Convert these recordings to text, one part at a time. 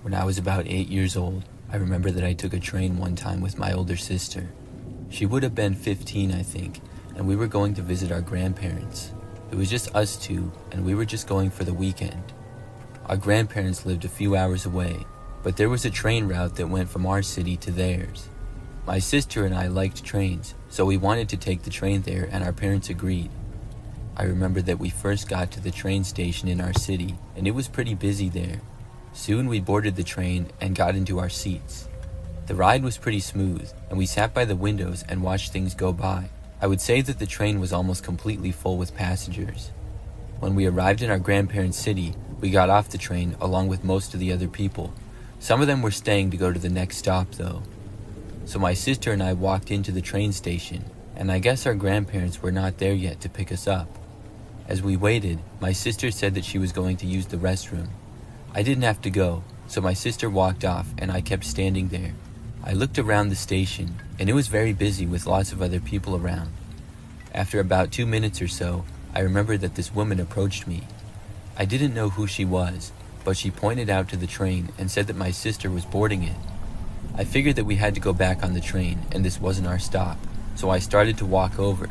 When I was about 8 years old, I remember that I took a train one time with my older sister. She would have been 15, I think, and we were going to visit our grandparents. It was just us two, and we were just going for the weekend. Our grandparents lived a few hours away, but there was a train route that went from our city to theirs. My sister and I liked trains, so we wanted to take the train there, and our parents agreed. I remember that we first got to the train station in our city, and it was pretty busy there. Soon we boarded the train and got into our seats. The ride was pretty smooth, and we sat by the windows and watched things go by. I would say that the train was almost completely full with passengers. When we arrived in our grandparents' city, we got off the train along with most of the other people. Some of them were staying to go to the next stop though. So my sister and I walked into the train station, and I guess our grandparents were not there yet to pick us up. As we waited, my sister said that she was going to use the restroom. I didn't have to go, so my sister walked off and I kept standing there. I looked around the station, and it was very busy with lots of other people around. After about 2 minutes or so, I remembered that this woman approached me. I didn't know who she was, but she pointed out to the train and said that my sister was boarding it. I figured that we had to go back on the train and this wasn't our stop, so I started to walk over.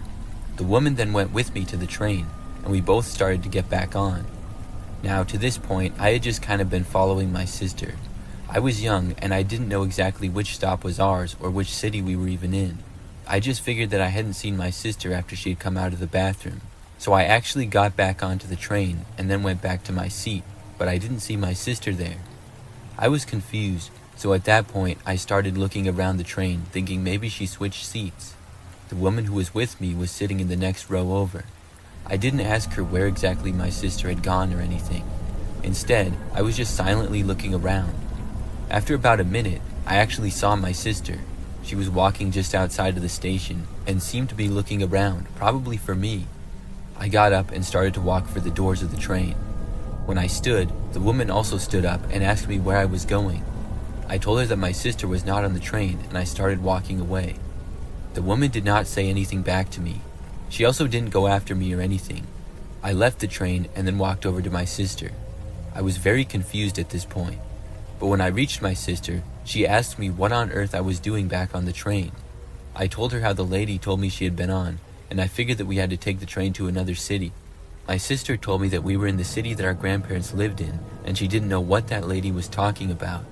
The woman then went with me to the train, and we both started to get back on. Now, to this point, I had just kind of been following my sister. I was young, and I didn't know exactly which stop was ours or which city we were even in. I just figured that I hadn't seen my sister after she had come out of the bathroom. So I actually got back onto the train and then went back to my seat, but I didn't see my sister there. I was confused, so at that point, I started looking around the train, thinking maybe she switched seats. The woman who was with me was sitting in the next row over. I didn't ask her where exactly my sister had gone or anything. Instead, I was just silently looking around. After about a minute, I actually saw my sister. She was walking just outside of the station and seemed to be looking around, probably for me. I got up and started to walk for the doors of the train. When I stood, the woman also stood up and asked me where I was going. I told her that my sister was not on the train, and I started walking away. The woman did not say anything back to me. She also didn't go after me or anything. I left the train and then walked over to my sister. I was very confused at this point, but when I reached my sister, she asked me what on earth I was doing back on the train. I told her how the lady told me she had been on, and I figured that we had to take the train to another city. My sister told me that we were in the city that our grandparents lived in, and she didn't know what that lady was talking about.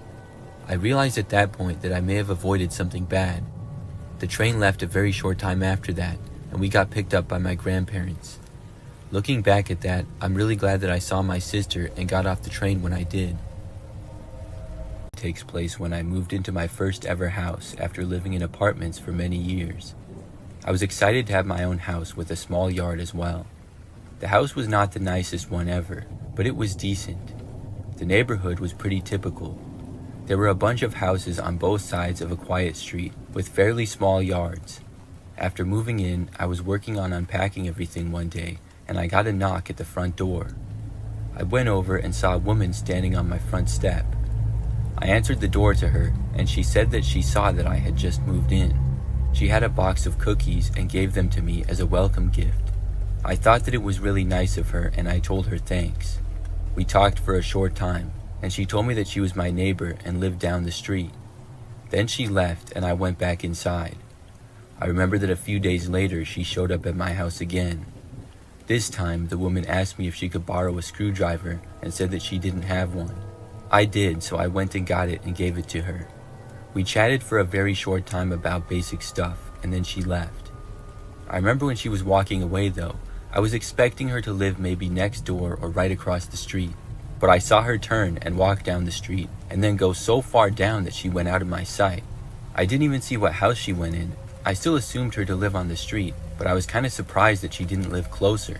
I realized at that point that I may have avoided something bad. The train left a very short time after that, and we got picked up by my grandparents. Looking back at that, I'm really glad that I saw my sister and got off the train when I did. It takes place when I moved into my first ever house after living in apartments for many years. I was excited to have my own house with a small yard as well. The house was not the nicest one ever, but it was decent. The neighborhood was pretty typical. There were a bunch of houses on both sides of a quiet street with fairly small yards. After moving in, I was working on unpacking everything one day, and I got a knock at the front door. I went over and saw a woman standing on my front step. I answered the door to her, and she said that she saw that I had just moved in. She had a box of cookies and gave them to me as a welcome gift. I thought that it was really nice of her, and I told her thanks. We talked for a short time, and she told me that she was my neighbor and lived down the street. Then she left, and I went back inside. I remember that a few days later she showed up at my house again. This time, the woman asked me if she could borrow a screwdriver and said that she didn't have one. I did, so I went and got it and gave it to her. We chatted for a very short time about basic stuff, and then she left. I remember when she was walking away though, I was expecting her to live maybe next door or right across the street, but I saw her turn and walk down the street and then go so far down that she went out of my sight. I didn't even see what house she went in. I still assumed her to live on the street, but I was kind of surprised that she didn't live closer.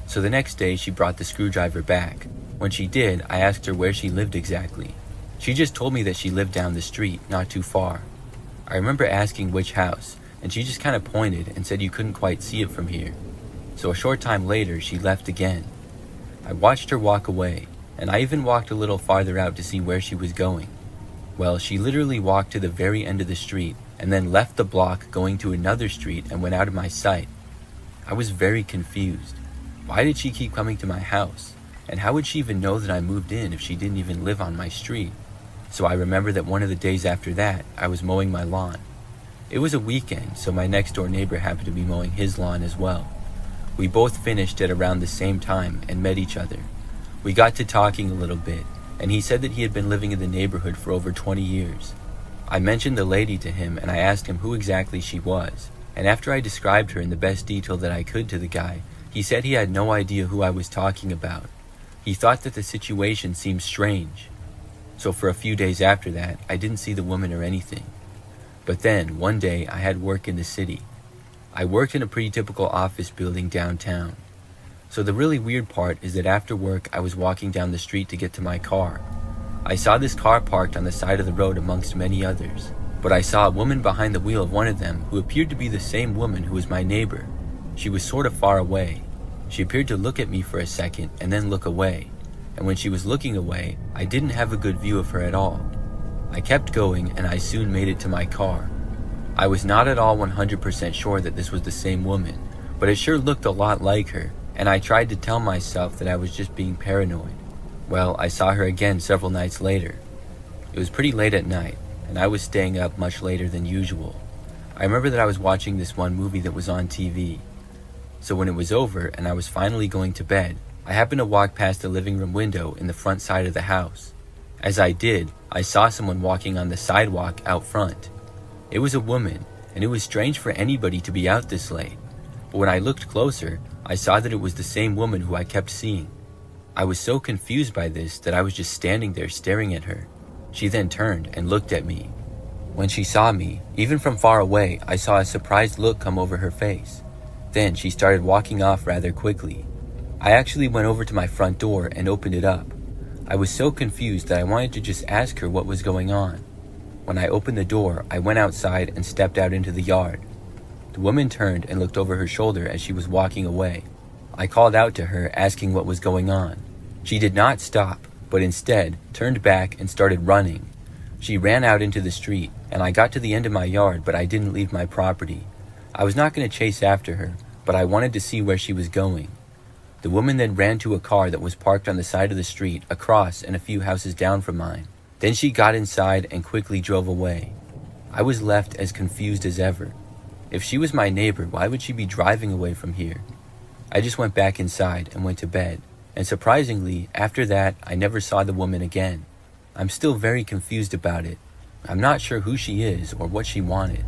So the next day she brought the screwdriver back. When she did, I asked her where she lived exactly. She just told me that she lived down the street, not too far. I remember asking which house, and she just kind of pointed and said you couldn't quite see it from here. So a short time later, she left again. I watched her walk away, and I even walked a little farther out to see where she was going. Well, she literally walked to the very end of the street and then left the block going to another street and went out of my sight. I was very confused. Why did she keep coming to my house? And how would she even know that I moved in if she didn't even live on my street? So I remember that one of the days after that, I was mowing my lawn. It was a weekend, so my next door neighbor happened to be mowing his lawn as well. We both finished at around the same time and met each other. We got to talking a little bit, and he said that he had been living in the neighborhood for over 20 years. I mentioned the lady to him, and I asked him who exactly she was. And after I described her in the best detail that I could to the guy, he said he had no idea who I was talking about. He thought that the situation seemed strange. So for a few days after that, I didn't see the woman or anything. But then, one day, I had work in the city. I worked in a pretty typical office building downtown. So the really weird part is that after work, I was walking down the street to get to my car. I saw this car parked on the side of the road amongst many others. But I saw a woman behind the wheel of one of them who appeared to be the same woman who was my neighbor. She was sort of far away. She appeared to look at me for a second and then look away. And when she was looking away, I didn't have a good view of her at all. I kept going and I soon made it to my car. I was not at all 100% sure that this was the same woman, but it sure looked a lot like her, and I tried to tell myself that I was just being paranoid. Well, I saw her again several nights later. It was pretty late at night, and I was staying up much later than usual. I remember that I was watching this one movie that was on TV. So when it was over and I was finally going to bed, I happened to walk past the living room window in the front side of the house. As I did, I saw someone walking on the sidewalk out front. It was a woman, and it was strange for anybody to be out this late. But when I looked closer, I saw that it was the same woman who I kept seeing. I was so confused by this that I was just standing there staring at her. She then turned and looked at me. When she saw me, even from far away, I saw a surprised look come over her face. Then she started walking off rather quickly. I actually went over to my front door and opened it up. I was so confused that I wanted to just ask her what was going on. When I opened the door, I went outside and stepped out into the yard. The woman turned and looked over her shoulder as she was walking away. I called out to her, asking what was going on. She did not stop, but instead turned back and started running. She ran out into the street, and I got to the end of my yard, but I didn't leave my property. I was not going to chase after her, but I wanted to see where she was going. The woman then ran to a car that was parked on the side of the street across and a few houses down from mine. Then she got inside and quickly drove away. I was left as confused as ever. If she was my neighbor, why would she be driving away from here? I just went back inside and went to bed, and surprisingly, after that, I never saw the woman again. I'm still very confused about it. I'm not sure who she is or what she wanted.